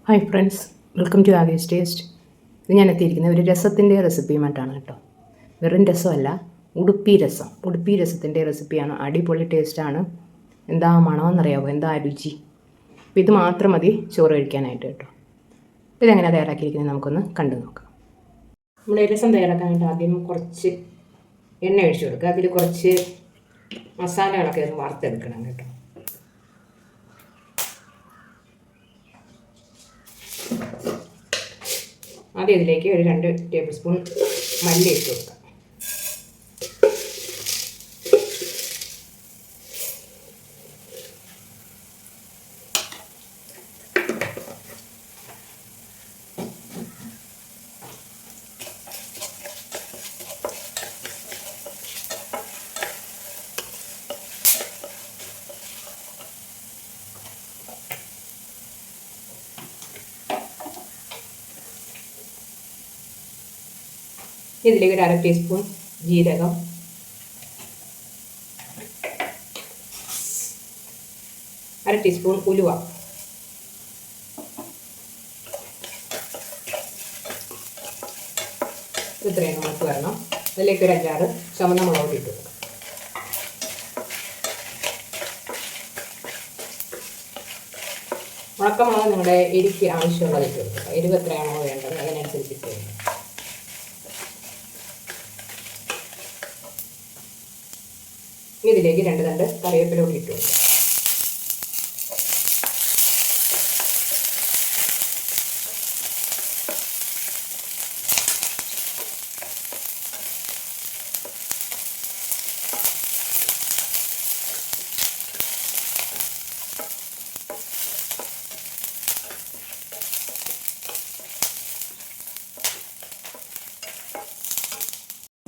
Hi friends, welcome to ആഗേസ് taste. ഇത് ഞാൻ എത്തിയിരിക്കുന്നത് ഒരു രസത്തിൻ്റെ റെസിപ്പിയുമായിട്ടാണ് കേട്ടോ. വെറും രസമല്ല, ഉടുപ്പി രസത്തിൻ്റെ റെസിപ്പിയാണ്. അടിപൊളി ടേസ്റ്റാണ്. എന്താ മണമെന്നറിയാമോ, എന്താ രുചി. അപ്പോൾ ഇത് മാത്രം മതി ചോറ് കഴിക്കാനായിട്ട് കേട്ടോ. ഇതെങ്ങനെ തയ്യാറാക്കിയിരിക്കുന്നത് നമുക്കൊന്ന് കണ്ടു നോക്കാം. നമ്മുടെ രസം തയ്യാറാക്കാനായിട്ട് ആദ്യം കുറച്ച് എണ്ണ ഒഴിച്ചു കൊടുക്കുക. അതിൽ കുറച്ച് മസാലകളൊക്കെ ഒന്ന് വറുത്തെടുക്കണം കേട്ടോ. ആദ്യം ഇതിലേക്ക് ഒരു 2 ടേബിൾ സ്പൂൺ മല്ലി ഇട്ട് കൊടുക്കാം. ഇതിലേക്ക് ഒരു 1/2 ടീസ്പൂൺ ജീരകം, 1/2 ടീസ്പൂൺ ഉലുവ, ഇത്രയും നമുക്ക് വരണം. അതിലേക്ക് ഒരു 5-6 ചുവന്ന മുളക് ഇട്ട് കൊടുക്കാം. ഉണക്കമുളക് നിങ്ങളുടെ എരിക്ക് ആവശ്യമുള്ളത് ഇട്ട് കൊടുക്കുക. എരിവ് എത്രയാണോ വേണ്ടത് അതിനനുസരിച്ച് ഇട്ട് കൊടുക്കുക. ഇതിലേക്ക് 2 തണ്ട് കറിവേപ്പില കൂടി ഇട്ട് കൊടുക്കുക.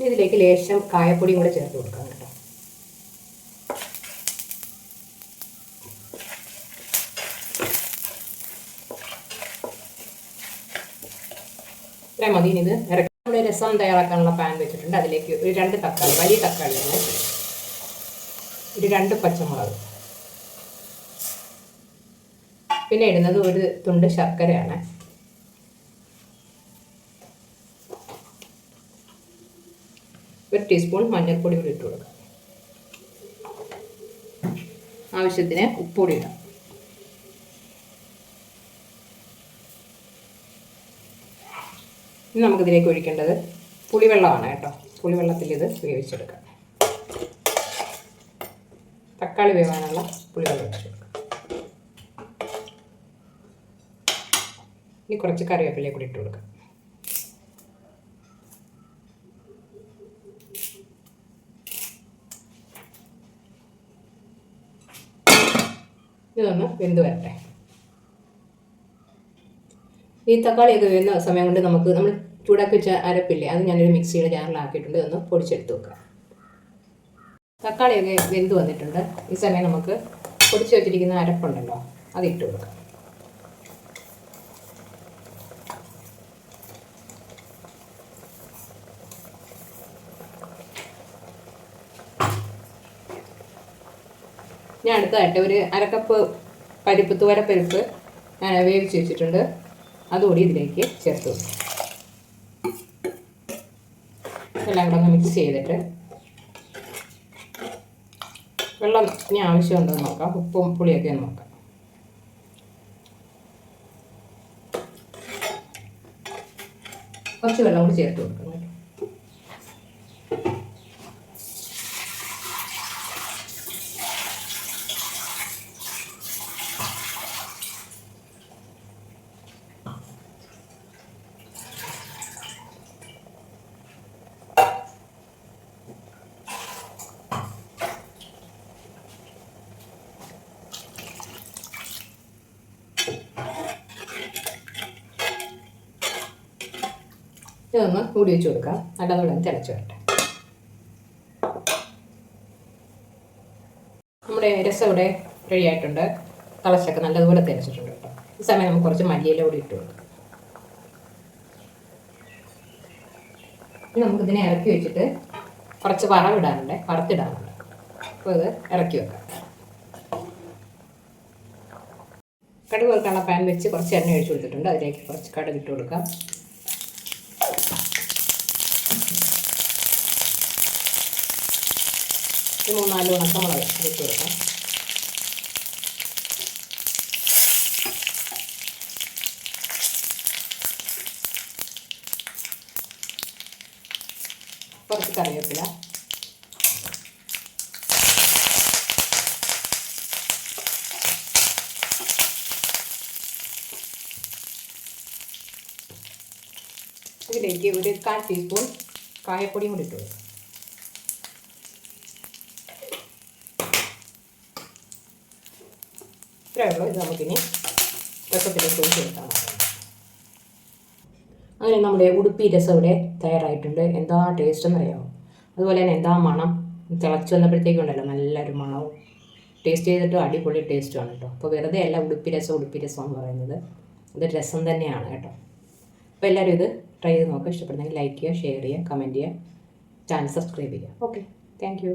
ഇതിലേക്ക് ലേശം കായപ്പൊടിയും കൂടെ ചേർത്ത് കൊടുക്കാം കേട്ടോ. ഇത്രയും മതി. ഇത് നമ്മുടെ രസം തയ്യാറാക്കാനുള്ള പാൻ വെച്ചിട്ടുണ്ട്. അതിലേക്ക് ഒരു 2 തക്കാളി, വലിയ തക്കാളിയാണ്, ഒരു 2 പച്ചമുളക്, പിന്നെ ഇടുന്നത് ഒരു തുണ്ട് ശർക്കരയാണ്, ഒരു ടീസ്പൂൺ മഞ്ഞൾപ്പൊടി കൂടി ഇട്ട് കൊടുക്കാം. ആവശ്യത്തിന് ഉപ്പുപൊടി ഇടാം. ഇനി നമുക്കിതിലേക്ക് ഒഴിക്കേണ്ടത് പുളിവെള്ളമാണ് കേട്ടോ. പുളിവെള്ളത്തിൽ ഇത് വേവിച്ചെടുക്കാം. തക്കാളി വേവാനുള്ള പുളിവെള്ളം ഒഴിച്ചു കൊടുക്കാം. ഇനി കുറച്ച് കറിവേപ്പില കൂടി ഇട്ട് കൊടുക്കാം. ഇതൊന്ന് വെന്ത് വരട്ടെ. ഈ തക്കാളിയൊക്കെ വരുന്ന സമയം കൊണ്ട് നമ്മൾ ചൂടാക്കി വെച്ച അരപ്പില്ലേ, അത് ഞാനൊരു മിക്സിയുടെ ജാറിലാക്കിയിട്ടുണ്ട്. ഇതൊന്ന് പൊടിച്ചെടുത്ത് വെക്കാം. തക്കാളിയൊക്കെ വെന്ത് വന്നിട്ടുണ്ട്. ഈ സമയം നമുക്ക് പൊടിച്ച് വെച്ചിരിക്കുന്ന അരപ്പുണ്ടല്ലോ, അത് ഇട്ട് കൊടുക്കാം. ഞാൻ അടുത്തതായിട്ട് ഒരു 1/2 കപ്പ് തുവരപ്പരിപ്പ് ഞാൻ വേവിച്ച് വെച്ചിട്ടുണ്ട്. അതുകൂടി ഇതിലേക്ക് ചേർത്ത് കൊടുക്കും. എല്ലാം കൂടെ ഒന്ന് മിക്സ് ചെയ്തിട്ട് വെള്ളം ഇനി ആവശ്യമുണ്ടോ എന്ന് നോക്കാം. ഉപ്പും പുളിയൊക്കെ ഒന്ന് നോക്കാം. കുറച്ച് വെള്ളം കൂടി ചേർത്ത് കൊടുക്കണം. ഇതൊന്ന് മൂടി വെച്ച് കൊടുക്കാം. നല്ലതുപോലെ തിളച്ച് വരട്ടെ. നമ്മുടെ രസം ഇവിടെ റെഡി ആയിട്ടുണ്ട്. തിളച്ചൊക്കെ നല്ലതുപോലെ തിളച്ചിട്ടുണ്ട് കേട്ടോ. ഈ സമയം നമുക്ക് കുറച്ച് മല്ലിയില കൂടി ഇട്ട് കൊടുക്കാം. ഇനി നമുക്കിതിനെ ഇറക്കി വെച്ചിട്ട് കുറച്ച് വറുത്തിടാനുണ്ട്. അപ്പോൾ ഇത് ഇറക്കി വെക്കാം. കടുക് വറുക്കാനുള്ള പാൻ വെച്ച് കുറച്ച് എണ്ണ ഒഴിച്ച് കൊടുത്തിട്ടുണ്ട്. അതിലേക്ക് കുറച്ച് കടുക് ഇട്ട് കൊടുക്കാം. ഒരു 3-4 ഉണക്കമുളക് ഇട്ട് കൊടുക്കാം. കുറച്ച് കറിവേപ്പില, ഇതിലേക്ക് ഒരു 1/4 ടീസ്പൂൺ കായപ്പൊടിയും കൂടി ഇട്ട് കൊടുക്കും. ഇത്രയേ ഉള്ളൂ. ഇത് നമുക്കിനി രസത്തിലേക്ക് ഒഴിച്ച് കൊടുക്കാം. അങ്ങനെ നമ്മുടെ ഉടുപ്പി രസം ഇവിടെ തയ്യാറായിട്ടുണ്ട്. എന്താ ടേസ്റ്റ് എന്നറിയാമോ? അതുപോലെ തന്നെ എന്താ മണം. തിളച്ച് വന്നപ്പോഴത്തേക്കുണ്ടല്ലോ നല്ലൊരു മണവും. ടേസ്റ്റ് ചെയ്തിട്ട് അടിപൊളി ടേസ്റ്റുമാണ് കേട്ടോ. അപ്പോൾ വെറുതെ അല്ല ഉടുപ്പി രസം എന്ന് പറയുന്നത്. ഇത് രസം തന്നെയാണ് കേട്ടോ. അപ്പോൾ എല്ലാവരും ഇത് ട്രൈ ചെയ്ത് നോക്കുക. ഇഷ്ടപ്പെടുന്നെങ്കിൽ ലൈക്ക് ചെയ്യുക, ഷെയർ ചെയ്യുക, കമൻറ്റ് ചെയ്യുക, ചാനൽ സബ്സ്ക്രൈബ് ചെയ്യുക. Okay, thank you.